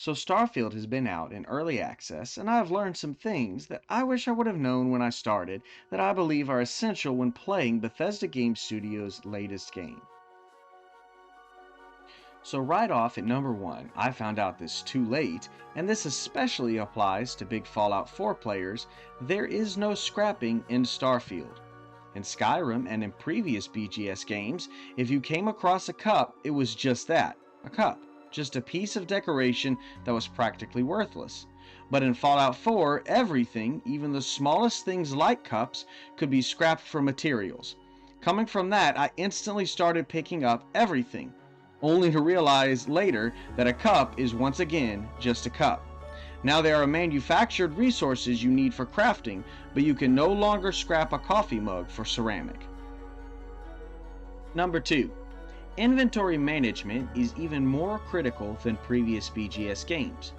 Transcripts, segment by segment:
So Starfield has been out in early access, and I've learned some things that I wish I would have known when I started that I believe are essential when playing Bethesda Game Studios' latest game. So right off at number 1, I found out this too late, and this especially applies to big Fallout 4 players, there is no scrapping in Starfield. In Skyrim and in previous BGS games, if you came across a cup, it was just that, a cup. Just a piece of decoration that was practically worthless. But in Fallout 4, everything, even the smallest things like cups, could be scrapped for materials. Coming from that, I instantly started picking up everything, only to realize later that a cup is once again just a cup. Now there are manufactured resources you need for crafting, but you can no longer scrap a coffee mug for ceramic. Number 2. Inventory management is even more critical than previous BGS games.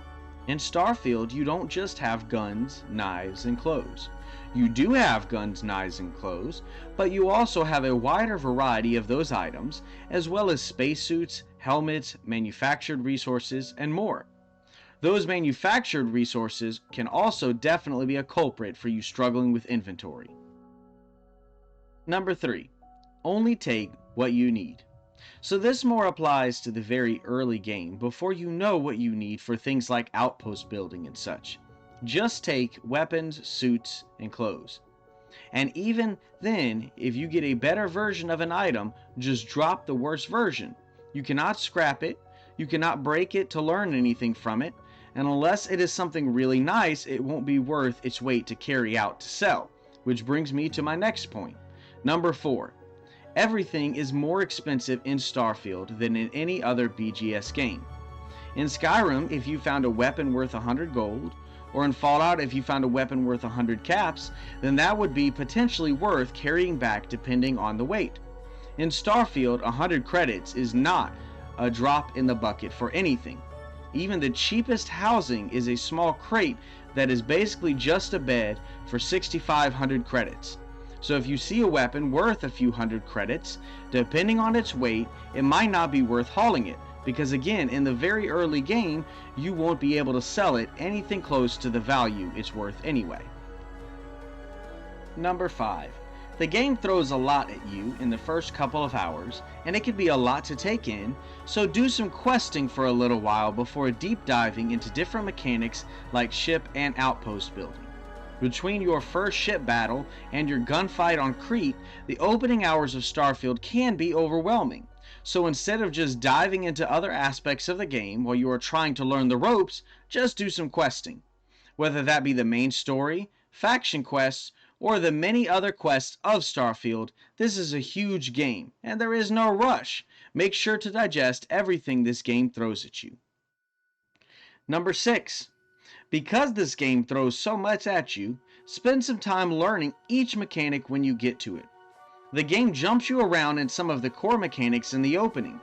In Starfield, you don't just have guns, knives, and clothes. You do have guns, knives, and clothes, but you also have a wider variety of those items, as well as spacesuits, helmets, manufactured resources, and more. Those manufactured resources can also definitely be a culprit for you struggling with inventory. Number 3. Only take what you need. So this more applies to the very early game before you know what you need for things like outpost building and such. Just take weapons, suits, and clothes. And even then, if you get a better version of an item, just drop the worst version. You cannot scrap it, you cannot break it to learn anything from it, and unless it is something really nice, it won't be worth its weight to carry out to sell. Which brings me to my next point. Number 4. Everything is more expensive in Starfield than in any other BGS game. In Skyrim, if you found a weapon worth 100 gold, or in Fallout if you found a weapon worth 100 caps, then that would be potentially worth carrying back depending on the weight. In Starfield, 100 credits is not a drop in the bucket for anything. Even the cheapest housing is a small crate that is basically just a bed for 6,500 credits. So if you see a weapon worth a few hundred credits, depending on its weight, it might not be worth hauling it, because again, in the very early game, you won't be able to sell it anything close to the value it's worth anyway. Number 5. The game throws a lot at you in the first couple of hours, and it can be a lot to take in, so do some questing for a little while before deep diving into different mechanics like ship and outpost building. Between your first ship battle and your gunfight on Crete, the opening hours of Starfield can be overwhelming. So instead of just diving into other aspects of the game while you are trying to learn the ropes, just do some questing. Whether that be the main story, faction quests, or the many other quests of Starfield, this is a huge game, and there is no rush. Make sure to digest everything this game throws at you. Number 6. Because this game throws so much at you, spend some time learning each mechanic when you get to it. The game jumps you around in some of the core mechanics in the opening,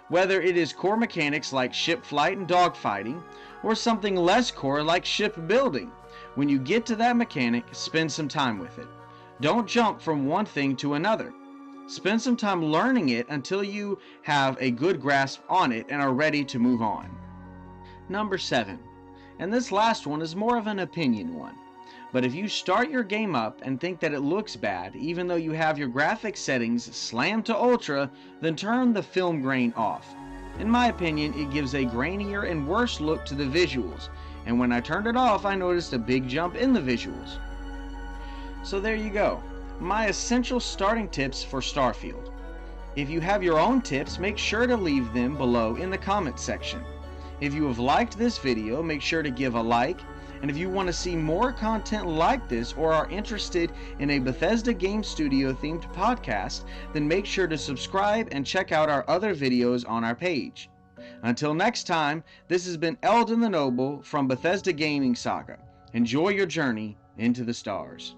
whether it is core mechanics like ship flight and dogfighting, or something less core like ship building. When you get to that mechanic, spend some time with it. Don't jump from one thing to another. Spend some time learning it until you have a good grasp on it and are ready to move on. Number 7. And this last one is more of an opinion one. But if you start your game up and think that it looks bad, even though you have your graphics settings slammed to ultra, then turn the film grain off. In my opinion, it gives a grainier and worse look to the visuals, and when I turned it off, I noticed a big jump in the visuals. So there you go, my essential starting tips for Starfield. If you have your own tips, make sure to leave them below in the comments section. If you have liked this video, make sure to give a like, and if you want to see more content like this or are interested in a Bethesda Game Studio themed podcast, then make sure to subscribe and check out our other videos on our page. Until next time, this has been Eldon the Noble from Bethesda Gaming Saga. Enjoy your journey into the stars.